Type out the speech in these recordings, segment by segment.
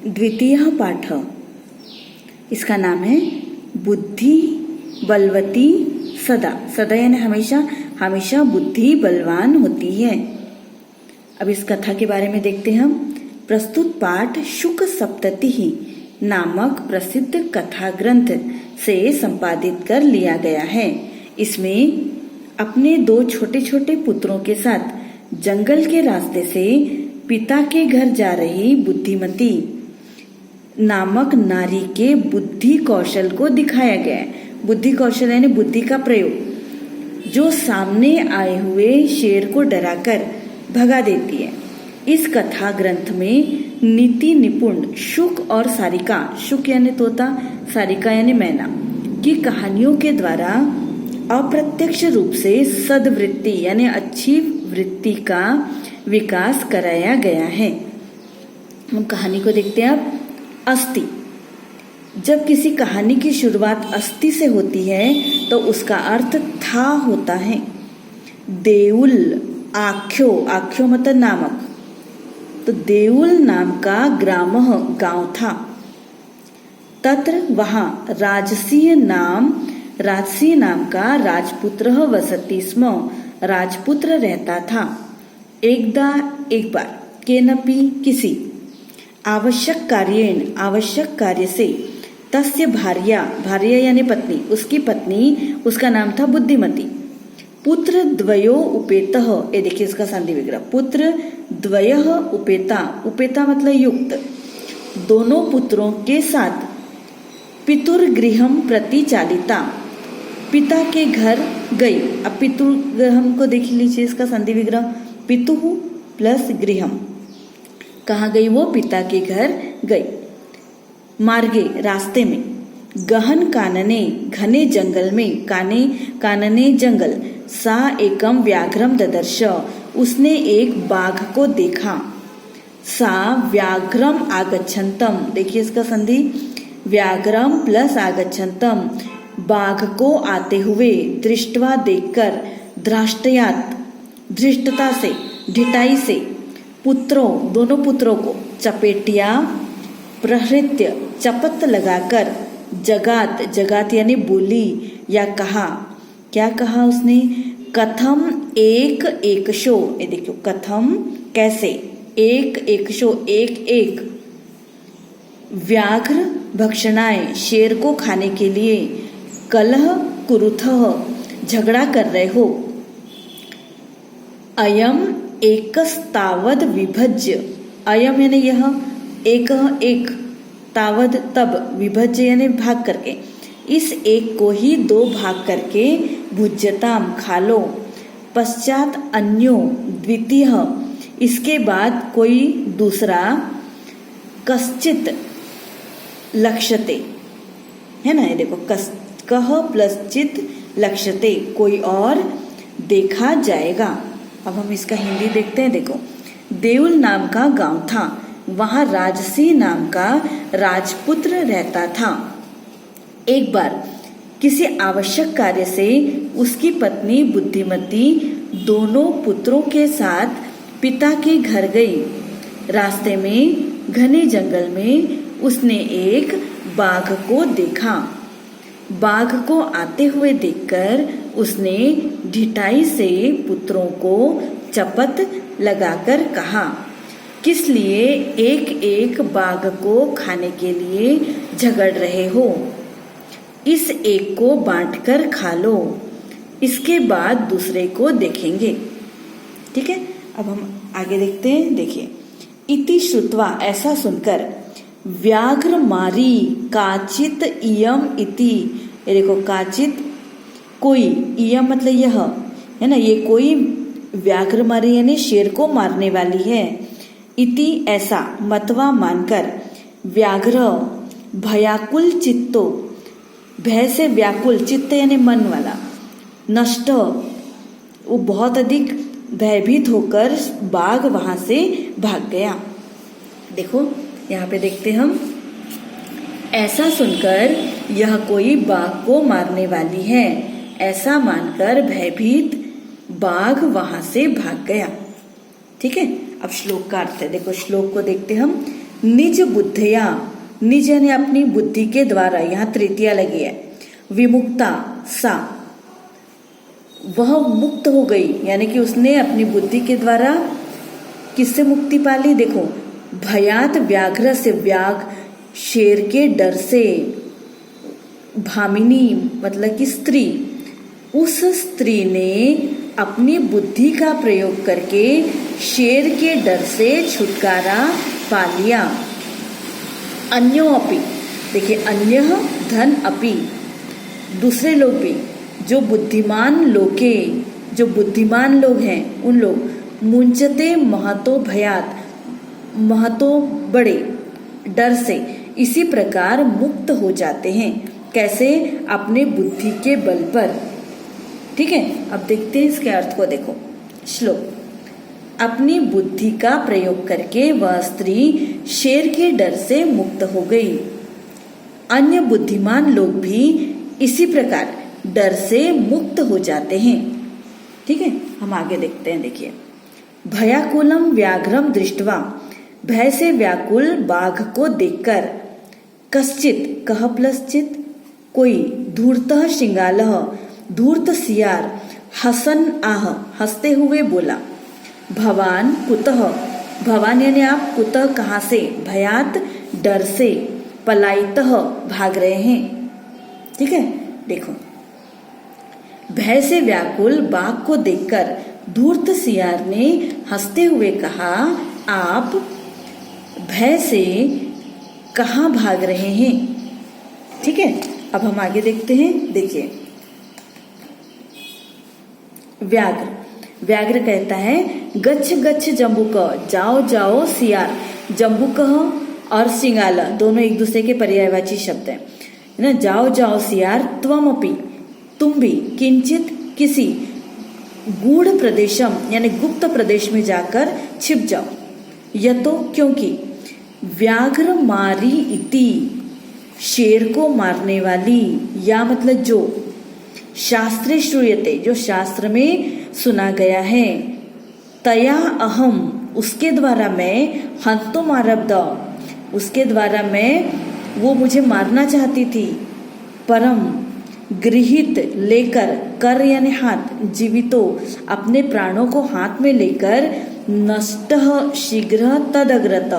द्वितीय पाठ, इसका नाम है बुद्धि बलवती सदा। सदा यानी हमेशा, हमेशा बुद्धि बलवान होती है। अब इस कथा के बारे में देखते हैं हम। प्रस्तुत पाठ शुक सप्तति नामक प्रसिद्ध कथा ग्रंथ से संपादित कर लिया गया है। इसमें अपने 2 छोटे छोटे पुत्रों के साथ जंगल के रास्ते से पिता के घर जा रही बुद्धिमती नामक नारी के बुद्धि कौशल को दिखाया गया है। बुद्धि कौशल यानी बुद्धि का प्रयोग, जो सामने आए हुए शेर को डराकर भगा देती है। इस कथा ग्रंथ में नीति निपुण शुक और सारिका, शुक यानी तोता, सारिका यानी मैना, की कहानियों के द्वारा अप्रत्यक्ष रूप से सद्वृत्ति यानी अच्छी वृत्ति का विकास कराया गया है। हम कहानी को देखते हैं अब। अस्ति। जब किसी कहानी की शुरुआत अस्ति से होती है तो उसका अर्थ था होता है। देउल, आख्यो, आख्यो मतलब नामक, तो देउल नाम का ग्रामः गांव था। तत्र वहां राजसी नाम का राजपुत्र वसति स्म, राजपुत्र रहता था। एक बार केनपि किसी आवश्यक कार्य से तस्य भार्या यानी पत्नी, उसकी पत्नी, उसका नाम था बुद्धिमती, पुत्र द्वयो उपेतः, ये देखिए इसका संधि विग्रह, पुत्र द्वयः उपेता मतलब युक्त, दोनों पुत्रों के साथ पितुर्गृहं प्रति चालिता, पिता के घर गई। अब पितुर्गृहं को देख लीजिए, इसका संधि विग्रह पितुः प्लस गृहम, कहाँ गई वो? पिता के घर गई। मार्गे रास्ते में, गहन कानने घने जंगल में, कानने जंगल, सा एकम व्याघ्रम ददर्श, उसने एक बाघ को देखा। सा व्याघ्रम आगच्छन्तम, देखिए इसका संधि व्याघ्रम प्लस आगच्छन्तम, बाघ को आते हुए, दृष्टवा देखकर, धृष्टयात धृष्टता से, ढिठाई से, पुत्रों दोनों पुत्रों को, चपेटिया प्रहृत्य चपत लगाकर, जगात यानी बोली या कहा। क्या कहा उसने? कथम एक शो, ये देखो कथम कैसे, एक शो एक व्याघ्र भक्षणाय, शेर को खाने के लिए, कलह कुरुथः, झगड़ा कर रहे हो, अयम एकस्तावद विभज्य, अयम यानी यह, एक तावद तब, विभज्य यानी भाग करके, इस एक को ही 2 भाग करके, भुज्यताम खा लो, पश्चात अन्यो द्वितीय, इसके बाद कोई दूसरा, कश्चित लक्ष्यते, है ना, ये देखो कह प्लस चित लक्ष्यते, कोई और देखा जाएगा। अब हम इसका हिंदी देखते हैं। देखो, देउल नाम का गांव था, वहां राजसी नाम का राजपुत्र रहता था। एक बार किसी आवश्यक कार्य से उसकी पत्नी बुद्धिमती दोनों पुत्रों के साथ पिता के घर गई। रास्ते में घने जंगल में उसने एक बाघ को देखा। बाघ को आते हुए देखकर उसने ढिठाई से पुत्रों को चपत लगाकर कहा, किस लिए एक बाघ को खाने के लिए झगड़ रहे हो? इस एक को बांटकर खा लो, इसके बाद दूसरे को देखेंगे। ठीक है, अब हम आगे देखते हैं। देखिए, इति श्रुत्वा, ऐसा सुनकर, व्याघ्र मारी काचित इयम इति, ये देखो काचित कोई, इयम मतलब यह, है ना, ये कोई व्याघ्र मारी यानी शेर को मारने वाली है। इति ऐसा, मतवा मानकर, व्याघ्र भयाकुल चित्तो, भय से व्याकुल, चित्त यानी मन वाला, नष्ट, वो बहुत अधिक भयभीत होकर बाघ वहां से भाग गया। देखो यहाँ पे देखते हम, ऐसा सुनकर यह कोई बाघ को मारने वाली है, ऐसा मानकर भयभीत बाघ वहां से भाग गया। ठीक है, अब श्लोक का अर्थ है। देखो श्लोक को देखते हम। निज बुद्धया, निज यानी अपनी बुद्धि के द्वारा, यहाँ तृतीया लगी है, विमुक्ता सा, वह मुक्त हो गई, यानी कि उसने अपनी बुद्धि के द्वारा किससे मुक्ति पाली? देखो, भयात व्याघ्र से, व्याघ्र शेर के डर से, भामिनी मतलब कि स्त्री, उस स्त्री ने अपनी बुद्धि का प्रयोग करके शेर के डर से छुटकारा पा लिया। अन्यो अपि, देखिए अन्य धन अपि, दूसरे लोग भी, जो बुद्धिमान लोके, जो बुद्धिमान लोग हैं उन लोग, मुंचते महतो भयात, महतो बड़े डर से, इसी प्रकार मुक्त हो जाते हैं। कैसे? अपने बुद्धि के बल पर। ठीक है, अब देखते हैं इसके अर्थ को। देखो श्लोक, अपनी बुद्धि का प्रयोग करके वह स्त्री शेर के डर से मुक्त हो गई। अन्य बुद्धिमान लोग भी इसी प्रकार डर से मुक्त हो जाते हैं। ठीक है, हम आगे देखते हैं। देखिए, भयाकुलम व्याघ्रम दृष्टवा, भय से व्याकुल बाघ को देखकर, कश्चित, कह प्लस चित, कोई, धूर्तः श्रृंगालः, धूर्त सियार, हसन आह, हंसते हुए बोला, भवान कुतः, भवान यानी आप, कुतः कहाँ से, भयात डर से, पलायितः भाग रहे हैं। ठीक है, देखो, भय से व्याकुल बाघ को देखकर धूर्त सियार ने हंसते हुए कहा, आप भय से कहाँ भाग रहे हैं। ठीक है, अब हम आगे देखते हैं। देखिए, व्याघ्र, व्याघ्र कहता है, गच्छ गच्छ जम्बुक, जाओ जाओ सियार। जम्बुक और सिंगाला दोनों एक दूसरे के पर्यायवाची शब्द हैं ना। जाओ जाओ सियार, त्वमपि, तुम भी, किंचित किसी, गूढ़ प्रदेशम यानी गुप्त प्रदेश में जाकर छिप जाओ। यह तो क्योंकि, व्याघ्र मारी इति, शेर को मारने वाली, या मतलब जो, शास्त्रे श्रूयते, जो शास्त्र में सुना गया है, तया अहम, उसके द्वारा मैं, हंतुम आरब्ध, उसके द्वारा मैं, वो मुझे मारना चाहती थी, परम, गृहित लेकर, कर यानी हाथ, जीवितो अपने प्राणों को हाथ में लेकर, नष्ट शीघ्र तदग्रत,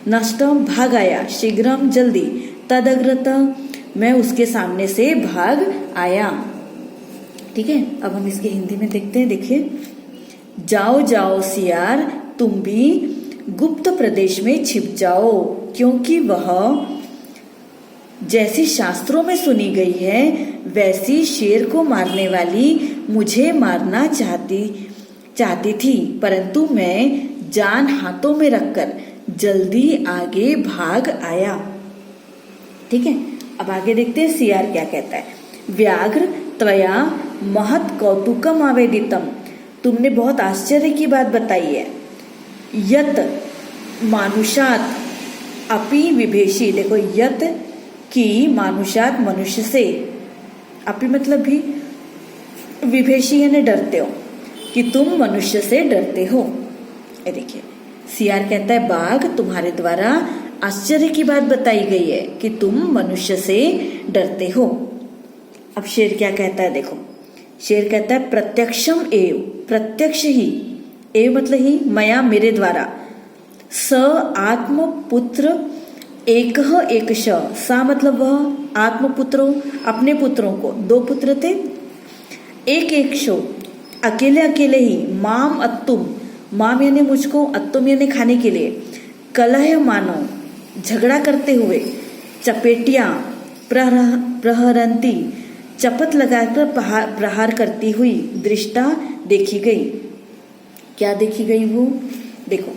नष्ट भाग आया, शीघ्रम जल्दी, तदग्रत मैं उसके सामने से भाग आया। ठीक है, अब हम इसकी हिंदी में देखते हैं। देखिए, जाओ जाओ सियार, तुम भी गुप्त प्रदेश में छिप जाओ, क्योंकि वह जैसी शास्त्रों में सुनी गई है वैसी शेर को मारने वाली मुझे मारना चाहती थी, परंतु मैं जान हाथों में रखकर जल्दी आगे भाग आया। ठीक है, अब आगे देखते हैं सियार क्या कहता है। व्याघ्र त्वया महत् कौतुकम आवेदितम, तुमने बहुत आश्चर्य की बात बताई है। यत मानुषात अपि विभेषी, देखो यत की मानुषात मनुष्य से, अपि मतलब भी, विभेषी यानी डरते हो, कि तुम मनुष्य से डरते हो। ये देखिए, सियार कहता है बाघ तुम्हारे द्वारा आश्चर्य की बात बताई गई है कि तुम मनुष्य से डरते हो। अब शेर क्या कहता है, देखो शेर कहता है प्रत्यक्षम एव, प्रत्यक्ष ही, एव मतलब ही, मया मेरे द्वारा, स आत्मपुत्र एक एकश, सा मतलब वह, आत्मपुत्रों अपने पुत्रों को, दो पुत्र थे, एक एक शो अकेले अकेले ही, माम अत्तुम, माम यानी मुझको, अत्तुम यानी खाने के लिए, कलह मानो झगड़ा करते हुए, चपेटियां प्रहरंती चपत लगाकर प्रहार करती हुई, दृष्टा देखी गई। क्या देखी गई वो, देखो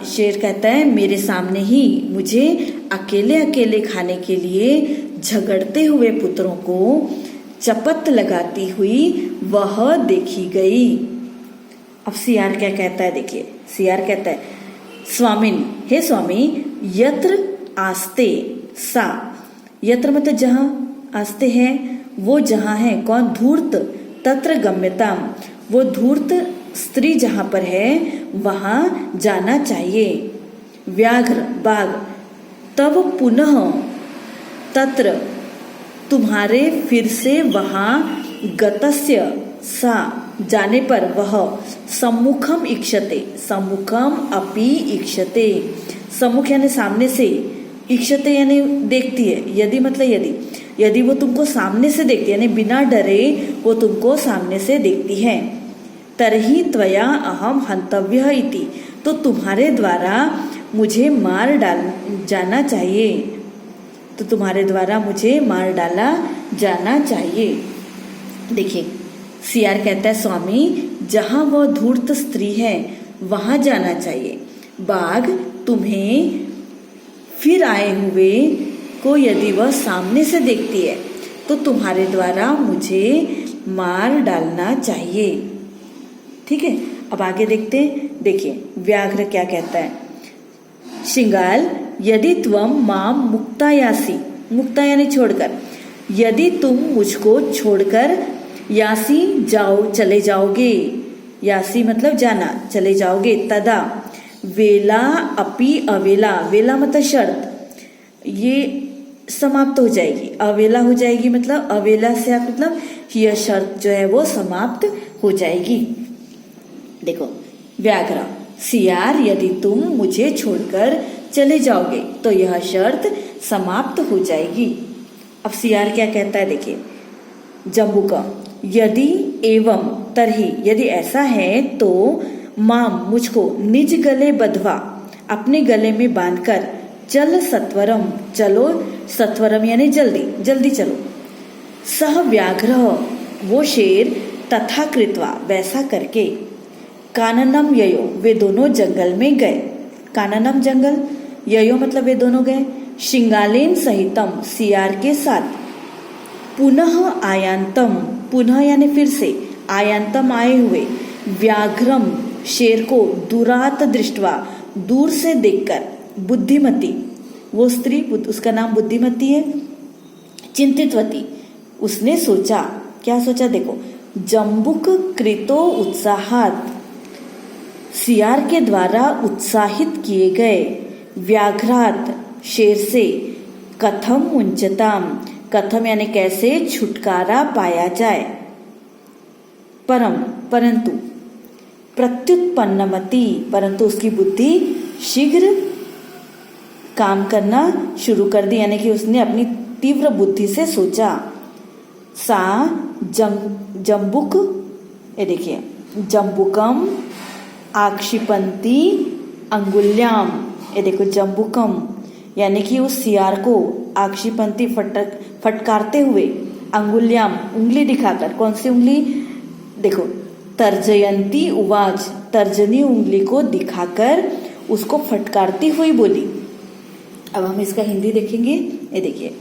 शेर कहता है मेरे सामने ही मुझे अकेले अकेले खाने के लिए झगड़ते हुए पुत्रों को चपत लगाती हुई वह देखी गई। अब सियार क्या कहता है, देखिए सियार कहता है स्वामिन, हे स्वामी, यत्र आस्ते सा, यत्र मतलब जहाँ, आस्ते है वो जहाँ है, कौन, धूर्त, तत्र गम्यताम, वो धूर्त स्त्री जहाँ पर है वहाँ जाना चाहिए। व्याघ्र बाघ, तब पुनः तत्र तुम्हारे फिर से वहां गतस्य सा जाने पर वह सम्मुखम इक्षते, सम्मुखम अपि इक्षते, सम्मुख यानी सामने से, इक्षते यानी देखती है, यदि मतलब यदि वो तुमको सामने से देखती है यानी बिना डरे वो तुमको सामने से देखती है, तरही त्वया अहम हंतव्य इति, तो तुम्हारे द्वारा मुझे मार जाना चाहिए, तो तुम्हारे द्वारा मुझे मार डाला जाना चाहिए। देखिए सीआर कहता है स्वामी जहां वह धूर्त स्त्री है वहां जाना चाहिए, बाघ तुम्हें फिर आए हुए को यदि वह सामने से देखती है तो तुम्हारे द्वारा मुझे मार डालना चाहिए। ठीक है, अब आगे देखते हैं। देखिए व्याघ्र क्या कहता है, श्रृंगाल यदि त्वम माम मुक्तायासी, मुक्ता यानी छोड़कर, यदि तुम मुझको छोड़कर यासी जाओ चले जाओगे, यासी मतलब जाना, चले जाओगे, तदा वेला अपि अवेला, वेला मतलब शर्त, ये समाप्त हो जाएगी, अवेला हो जाएगी मतलब अवेला से आप मतलब यह शर्त जो है वो समाप्त हो जाएगी। देखो व्याघ्र सियार यदि तुम मुझे छोड़कर चले जाओगे तो यह शर्त समाप्त हो जाएगी। अब सियार क्या कहता है, देखिए जम्बूका यदि एवं तरही, यदि ऐसा है तो माम मुझको निज गले बधवा, अपने गले में बांधकर, चल सत्वरम, चलो सत्वरम यानी जल्दी जल्दी चलो, सह व्याघ्र वो शेर, तथा कृत्वा वैसा करके, काननम ययो वे दोनों जंगल में गए, काननम जंगल, ययो मतलब वे दोनों गए, शिंगालेन सहितम सियार के साथ, पुनः आयांतम, पुनः यानी फिर से, आयांतम आए हुए, व्याघ्रम शेर को, दुरात दृष्टवा दूर से देखकर, बुद्धिमती वो स्त्री, उसका नाम बुद्धिमती है, चिंतितवती उसने सोचा, क्या सोचा देखो, जम्बुक कृतो उत्साहात सियार के द्वारा उत्साहित किए गए, व्याघ्रात शेर से, कथम मुंचताम, कथम यानी कैसे छुटकारा पाया जाए, परंतु प्रत्युत्पन्नमति, परंतु उसकी बुद्धि शीघ्र काम करना शुरू कर दी, यानी कि उसने अपनी तीव्र बुद्धि से सोचा, सा जम्बुक, ये देखिए जम्बुकम आक्षिपंती अंगुल्याम, ये देखो जम्बुकम यानी कि उस सियार को आक्षिपंती फटकारते हुए, अंगुल्याम उंगली दिखाकर, कौन सी उंगली देखो, तर्जयंती उवाज तर्जनी उंगली को दिखाकर उसको फटकारती हुई बोली। अब हम इसका हिंदी देखेंगे। ये देखिए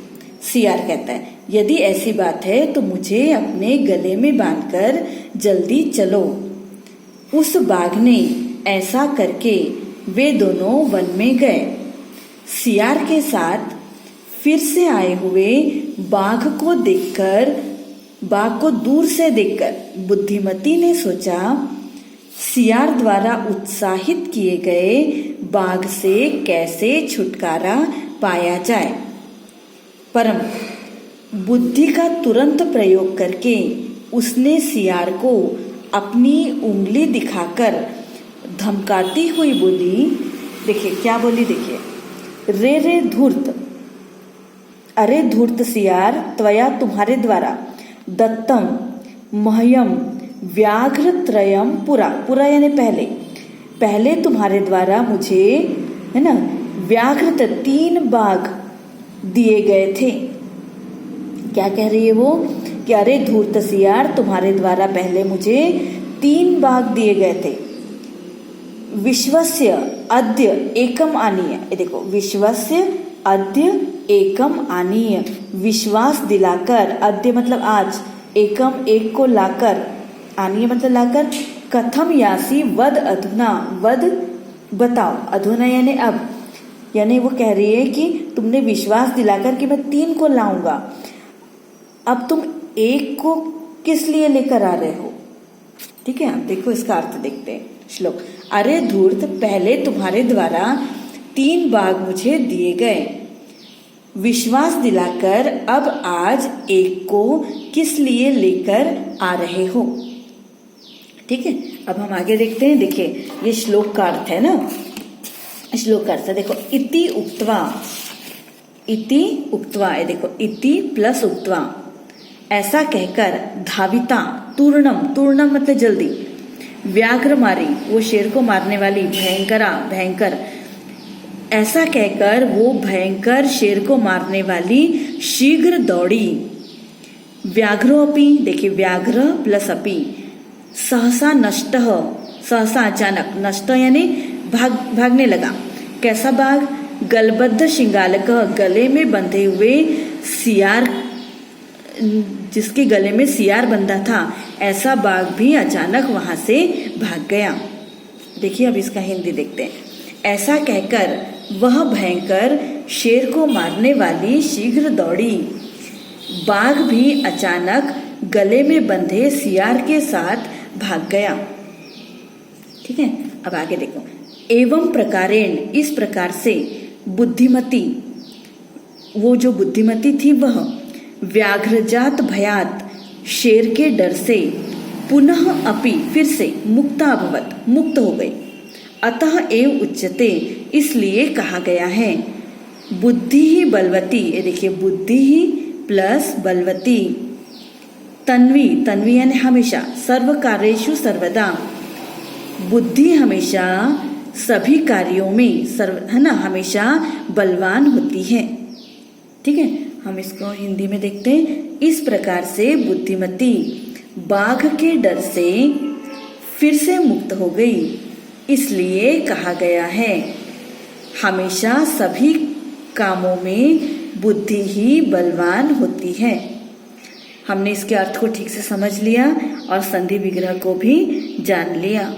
सियार कहता है यदि ऐसी बात है तो मुझे अपने गले में बांधकर जल्दी चलो। उस बाघ ने ऐसा करके वे दोनों वन में गए। सियार के साथ फिर से आए हुए बाघ को दूर से देखकर बुद्धिमती ने सोचा सियार द्वारा उत्साहित किए गए बाघ से कैसे छुटकारा पाया जाए। परम बुद्धि का तुरंत प्रयोग करके उसने सियार को अपनी उंगली दिखाकर धमकाती हुई बोली, देखिए क्या बोली, देखिए, रे धूर्त, अरे धूर्त सियार, त्वया तुम्हारे द्वारा, दत्तम मह्यम व्याघ्र त्रयम पुरा, पुरा यानी पहले तुम्हारे द्वारा मुझे, है ना, व्याघ्र 3 बाघ दिए गए थे। क्या कह रही है वो कि अरे धूर्त सियार, तुम्हारे द्वारा पहले मुझे 3 बाघ दिए गए थे। विश्वस्य अद्य एकम आनीय, ये देखो, विश्वस्य अद्य एकम आनीय, विश्वास दिलाकर, अद्य मतलब आज, एकम एक को लाकर, आनीय मतलब लाकर, कथम यासी वद अधुना, वद बताओ, अधुना यानी अब, यानी वो कह रही है कि तुमने विश्वास दिलाकर कि मैं 3 को लाऊंगा, अब तुम 1 को किस लिए लेकर आ रहे हो। ठीक है, देखो इसका अर्थ देखते हैं। श्लोक, अरे धूर्त, पहले तुम्हारे द्वारा 3 बाघ मुझे दिए गए। विश्वास दिलाकर अब आज एक को किस लिए लेकर आ रहे हो। ठीक है, अब हम आगे देखते हैं। देखिए ये श्लोक का अर्थ है ना, श्लोक का अर्थ है देखो, इति उक्त्वा, इति उक्त्वा, ये देखो इति प्लस उक्त्वा, ऐसा कहकर धाविता, तूर्णम, तूर्णम मतलब जल्दी, व्याघ्र मारी, वो शेर को मारने वाली, भयंकरा, भयंकर, ऐसा कहकर वो भयंकर शेर को मारने वाली शीघ्र दौड़ी। व्याघ्रोऽपि, देखिए व्याघ्र प्लस अपि, सहसा नष्ट, सहसा अचानक, नष्ट यानी भागने लगा। कैसा बाघ, गलबद्ध शिंगालक, गले में बंधे हुए सियार, जिसके गले में सियार बंधा था, ऐसा बाघ भी अचानक वहां से भाग गया। देखिए अब इसका हिंदी देखते हैं। ऐसा कहकर वह भयंकर शेर को मारने वाली शीघ्र दौड़ी, बाघ भी अचानक गले में बंधे सियार के साथ भाग गया। ठीक है, अब आगे देखो। एवं प्रकारेण, इस प्रकार से, बुद्धिमती, वो जो बुद्धिमती थी वह व्याघ्रजात भयात, शेर के डर से, पुनः अपि, फिर से, मुक्ता अभवत, मुक्त हो गई। अतः एव उच्यते, इसलिए कहा गया है। बुद्धि ही बलवती, ये देखिए बुद्धि ही प्लस बलवती, तन्वी, तन्वी यानी हमेशा, सर्व कार्येषु सर्वदा, बुद्धि हमेशा सभी कार्यों में, सर्व है ना, हमेशा बलवान होती है। ठीक है, हम इसको हिंदी में देखते हैं। इस प्रकार से बुद्धिमती बाघ के डर से फिर से मुक्त हो गई, इसलिए कहा गया है। हमेशा सभी कामों में बुद्धि ही बलवान होती है। हमने इसके अर्थ को ठीक से समझ लिया और संधि विग्रह को भी जान लिया।